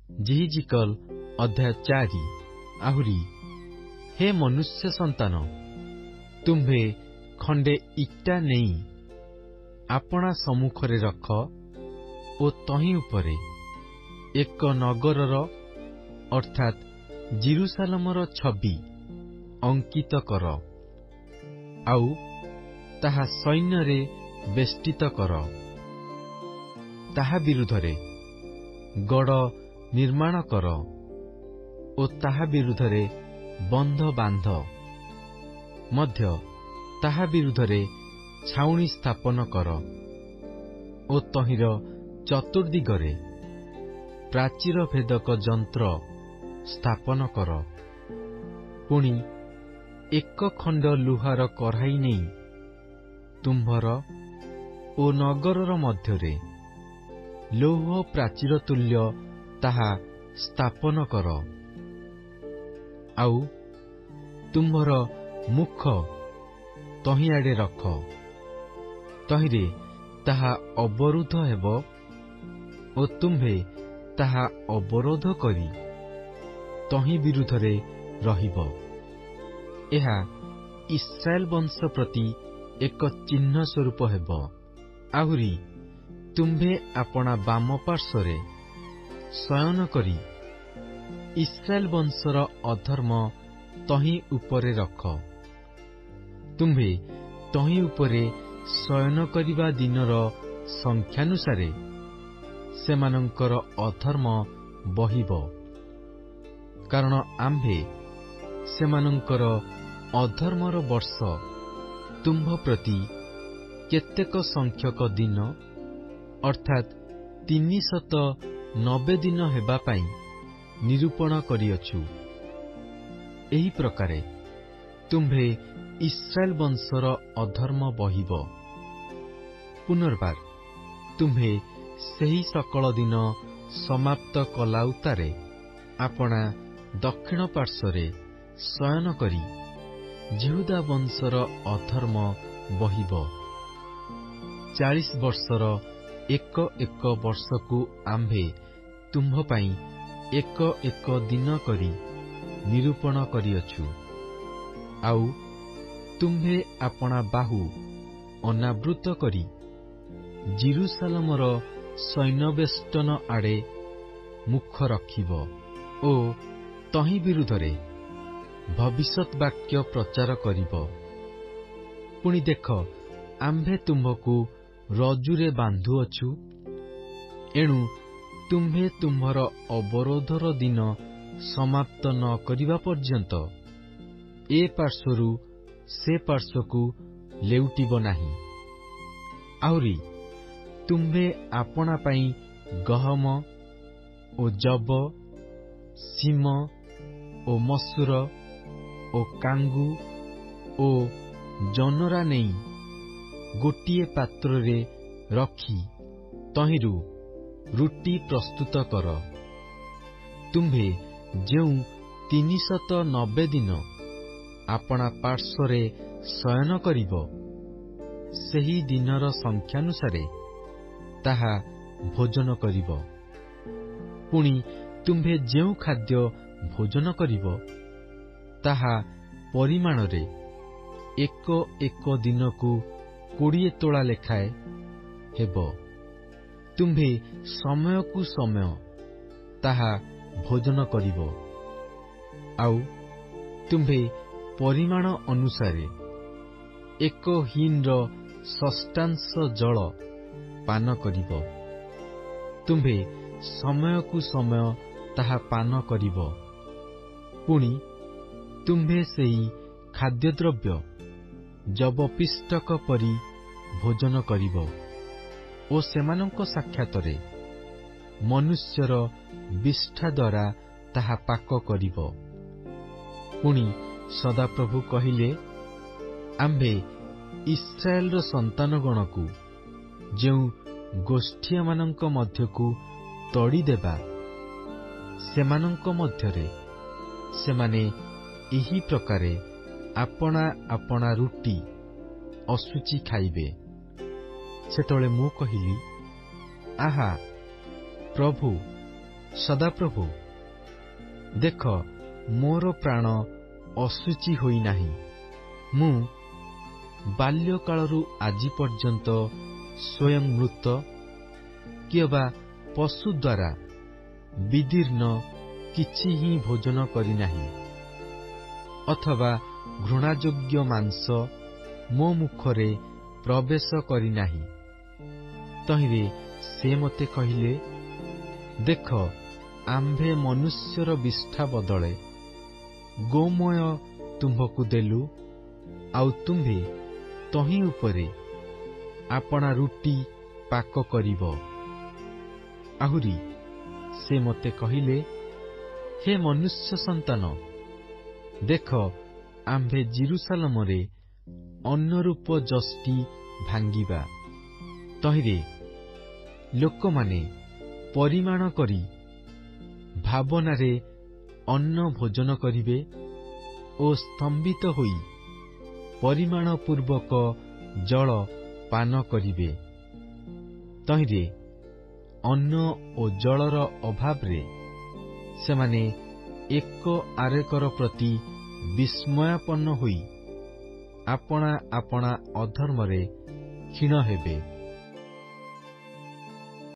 जिहिजिकल अध्याय 4। आहुरी हे मनुष्य संतान, तुम्भे खंडे इटा नहीं आपणा सम्मुखरे रख ओ तही उपरे एक नगरर अर्थात जेरुसालेमर छवि अंकित कर, आउ ताहा सैन्यरे बेष्टित कर। ताहा विरुद्धरे गड़ निर्माण कर ओ ताहा विरुद्धरे बंध बांध, मध्य ताहा विरुद्धरे छाउणी स्थापन कर ओ तहिर चतुर्दिगरे प्राचीर भेदक जंत्र स्थापन कर। पुणी एक खंड लुहार कराई नहीं तुम्भर ओ नगरर मध्यरे लौह प्राचीर तुल्य ताहा स्थापन कर। आउ तुम्भर मुख तहिआड़े रख, तहिरे ताहा अवरोध हेब ओ तुम्भे ताहा अवरोध करी तहि विरुद्धरे रहिब। एहा इस्राएल वंश प्रति एक चिन्ह स्वरूप हेब। आहुरी तुम्भे आपणा बाम पार्श्वरे शयन करी इस्राएल वंशर अधर्म तहि उपरे रख। तुम्भे तहि उपरे शयन करिबा दिनर संख्यानुसारे सेमानंकर अधर्म बहिब, कारण आम्भे सेमानंकर अधर्मर वर्ष तुम्भ प्रति केतेक संख्यक दिन अर्थात 390 दिन हेबा पाई निरूपण करिअछु। एही प्रकारे तुम्भे इस्राएल वंशर अधर्म बहिब। पुनर्बार तुम्भे सेही सकल दिन समाप्त कलाउतारे आपणा दक्षिण पार्श्वरे शयन करी जिहुदा वंशर अधर्म बहिब। 40 वर्षर एक एक वर्षकु आम्भे तुम्भ पाई एक एक दिन करी निरूपण करिअछु। आउ तुम्भे आपणा बाहु अनावृत करी जेरुसालेमर सैन्यवेष्टन आड़े मुख रखिब ओ तहि विरुद्धरे भविष्यत वाक्य प्रचार करिब। पुणी देख, आम्भे तुम्भकु रजुरे बांधुअछु, एणु तुम्भे तुम्भर अवरोधर दिन समाप्त न करिबा पर्यंत ए पार्श्वरु से पार्श्वकु लेउटिब नाही। आहुरी तुम्भे आपणा पाई गहम ओ जब सीम ओ मसूर ओ कांगू ओ जनरा नहीं गोटिए पात्रे रखी तहिरु रुटी प्रस्तुत कर। तुम्भे जेउ 390 दिन आपणा पार्श्वरे शयन करिब, सेही दिनर संख्यानुसारे ताहा भोजन करिब। पुणी तुम्भे जेउ खाद्य भोजन करिब, ताहा परिमाणरे एक एक दिनकु 20 तोला लेखाए हेब। तुम्भे समयकु समय ताहा भोजन करिब। आउ तुम्भे परिमाण अनुसारे एक हिन्र षष्ठांश जल पान करिब। तुम्भे समयकु समय ताहा पान करिब। पुणी तुम्भे सेही खाद्यद्रव्य जबपिष्टक परी भोजन करिब ओ सेमानंक साक्षातरे मनुष्यर विष्ठा द्वारा ताहा पाक करिब। पुणी सदाप्रभु कहिले, आम्भे इस्राएलर संतानगणकु जेउ गोष्ठीमानंक मध्यकु तड़ी देबा, सेमानंक मध्यरे सेमाने एही प्रकारे आपणा आपणा रुटी असुचि खाइबे। सेतळे मु कहिली, आहा प्रभु, ସଦାପ୍ରଭୁ, ଦେଖ ମୋର ପ୍ରାଣ ଅଶୁଚି ହୋଇନାହିଁ। ମୁଁ ବାଲ୍ୟକାଳରୁ ଆଜି ପର୍ଯ୍ୟନ୍ତ ସ୍ୱୟଂ ମୃତ କିମ୍ବା ପଶୁ ଦ୍ୱାରା ବିଦୀର୍ଣ୍ଣ କିଛି ହିଁ ଭୋଜନ କରିନାହିଁ, ଅଥବା ଘୃଣାଯୋଗ୍ୟ ମାଂସ ମୋ ମୁଖରେ ପ୍ରବେଶ କରିନାହିଁ। ତହିଁରେ ସେ ମୋତେ କହିଲେ, ଦେଖ, ଆମ୍ଭେ ମନୁଷ୍ୟର ବିଷ୍ଠା ବଦଳେ ଗୋମୟ ତୁମ୍ଭକୁ ଦେଲୁ, ଆଉ ତୁମ୍ଭେ ତହିଁ ଉପରେ ଆପଣା ରୁଟି ପାକ କରିବ। ଆହୁରି ସେ ମୋତେ କହିଲେ, ହେ ମନୁଷ୍ୟ ସନ୍ତାନ, ଦେଖ, ଆମ୍ଭେ ଜେରୁସାଲେମରେ ଅନ୍ୟରୂପ ଯଷ୍ଟି ଭାଙ୍ଗିବା। ତହିଁରେ ଲୋକମାନେ ପରିମାଣ କରି ଭାବନାରେ ଅନ୍ନ ଭୋଜନ କରିବେ ଓ ସ୍ତମ୍ଭିତ ହୋଇ ପରିମାଣ ପୂର୍ବକ ଜଳ ପାନ କରିବେ। ତହିଁରେ ଅନ୍ନ ଓ ଜଳର ଅଭାବରେ ସେମାନେ ଏକ ଆରେକର ପ୍ରତି ବିସ୍ମୟାପନ୍ନ ହୋଇ ଆପଣା ଆପଣା ଅଧର୍ମରେ କ୍ଷୀଣ ହେବେ।